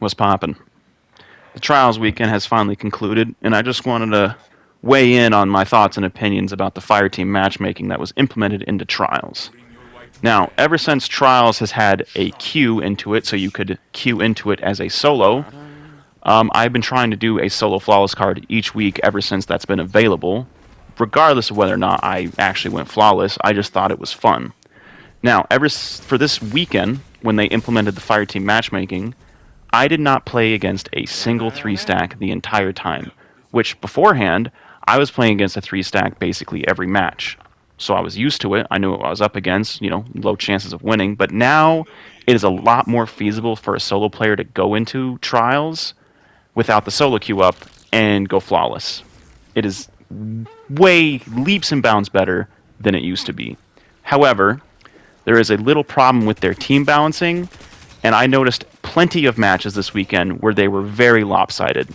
What's poppin'? The Trials weekend has finally concluded, and I just wanted to weigh in on my thoughts and opinions about the Fireteam matchmaking that was implemented into Trials. Now, ever since Trials has had a queue into it, so you could queue into it as a solo, I've been trying to do a solo flawless card each week ever since that's been available. Regardless of whether or not I actually went flawless, I just thought it was fun. Now, for this weekend, when they implemented the Fireteam matchmaking, I did not play against a single 3-stack the entire time, which beforehand, I was playing against a 3-stack basically every match. So I was used to it. I knew what I was up against, low chances of winning. But now it is a lot more feasible for a solo player to go into Trials without the solo queue up and go flawless. It is way leaps and bounds better than it used to be. However, there is a little problem with their team balancing, and I noticed plenty of matches this weekend where they were very lopsided.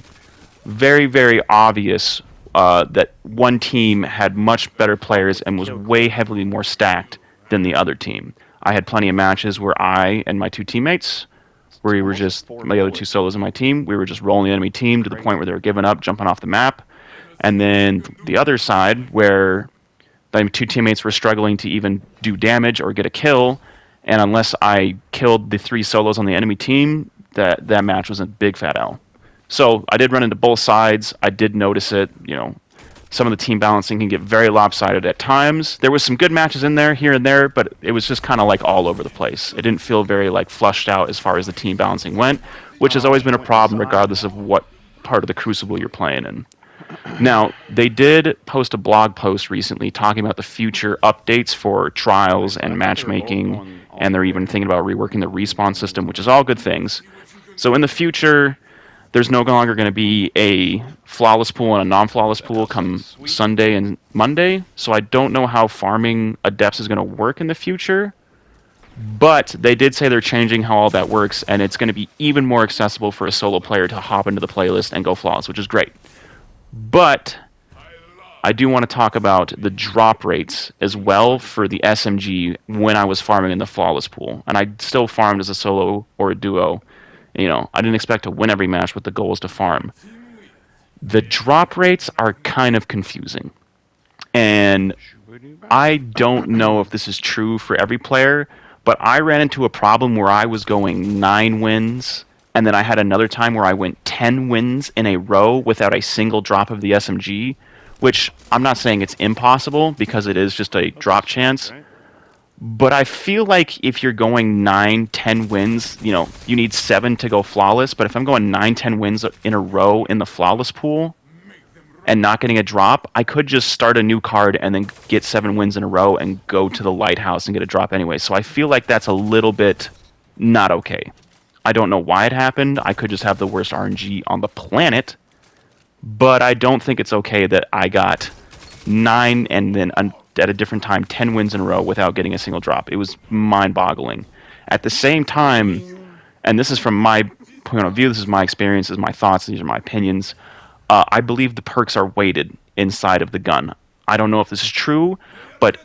Very, very obvious that one team had much better players and was way heavily more stacked than the other team. I had plenty of matches where I and my two teammates, where we were just, my other two solos in my team, we were just rolling the enemy team to the point where they were giving up, jumping off the map. And then the other side, where my two teammates were struggling to even do damage or get a kill, and unless I killed the 3 solos on the enemy team, that match was a big fat L. So I did run into both sides. I did notice it. Some of the team balancing can get very lopsided at times. There was some good matches in there, here and there, but it was just kind of like all over the place. It didn't feel very flushed out as far as the team balancing went, which has always been a problem regardless of what part of the Crucible you're playing in. Now, they did post a blog post recently talking about the future updates for Trials and matchmaking, and they're even thinking about reworking the respawn system, which is all good things. So in the future, there's no longer going to be a flawless pool and a non-flawless pool come Sunday and Monday, so I don't know how farming Adepts is going to work in the future, but they did say they're changing how all that works, and it's going to be even more accessible for a solo player to hop into the playlist and go flawless, which is great. But I do want to talk about the drop rates as well for the SMG when I was farming in the flawless pool. And I still farmed as a solo or a duo. I didn't expect to win every match, but the goal was to farm. The drop rates are kind of confusing. And I don't know if this is true for every player, but I ran into a problem where I was going 9 wins, and then I had another time where I went 10 wins in a row without a single drop of the SMG, which I'm not saying it's impossible because it is just a drop chance. But I feel like if you're going 9, 10 wins, you need 7 to go flawless. But if I'm going 9, 10 wins in a row in the flawless pool and not getting a drop, I could just start a new card and then get 7 wins in a row and go to the lighthouse and get a drop anyway. So I feel like that's a little bit not okay. I don't know why it happened. I could just have the worst RNG on the planet. But I don't think it's okay that I got 9 and then at a different time 10 wins in a row without getting a single drop. It was mind-boggling. At the same time, and this is from my point of view, this is my experiences, my thoughts, these are my opinions, I believe the perks are weighted inside of the gun. I don't know if this is true, but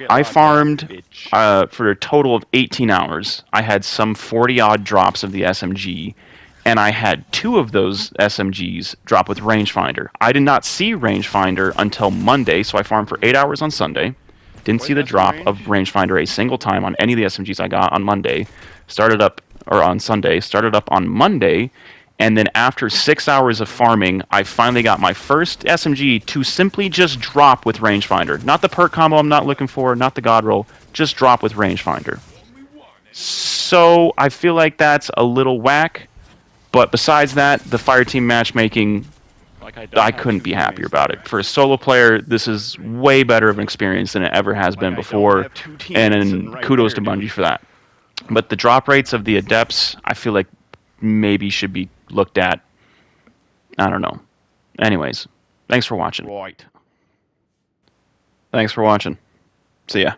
I farmed for a total of 18 hours. I had some 40-odd drops of the SMG, and I had 2 of those SMGs drop with rangefinder. I did not see rangefinder until Monday, so I farmed for 8 hours on Sunday. Didn't see the drop of rangefinder a single time on any of the SMGs I got on Monday. Started up on Monday, and then after 6 hours of farming, I finally got my first SMG to simply just drop with rangefinder. Not the perk combo I'm not looking for, not the god roll, just drop with rangefinder. So I feel like that's a little whack. But besides that, the Fireteam matchmaking, I couldn't be happier about it. For a solo player, this is way better of an experience than it ever has been before, and kudos to Bungie for that. But the drop rates of the Adepts, I feel like maybe should be looked at. I don't know. Anyways, thanks for watching. Right. Thanks for watching. See ya.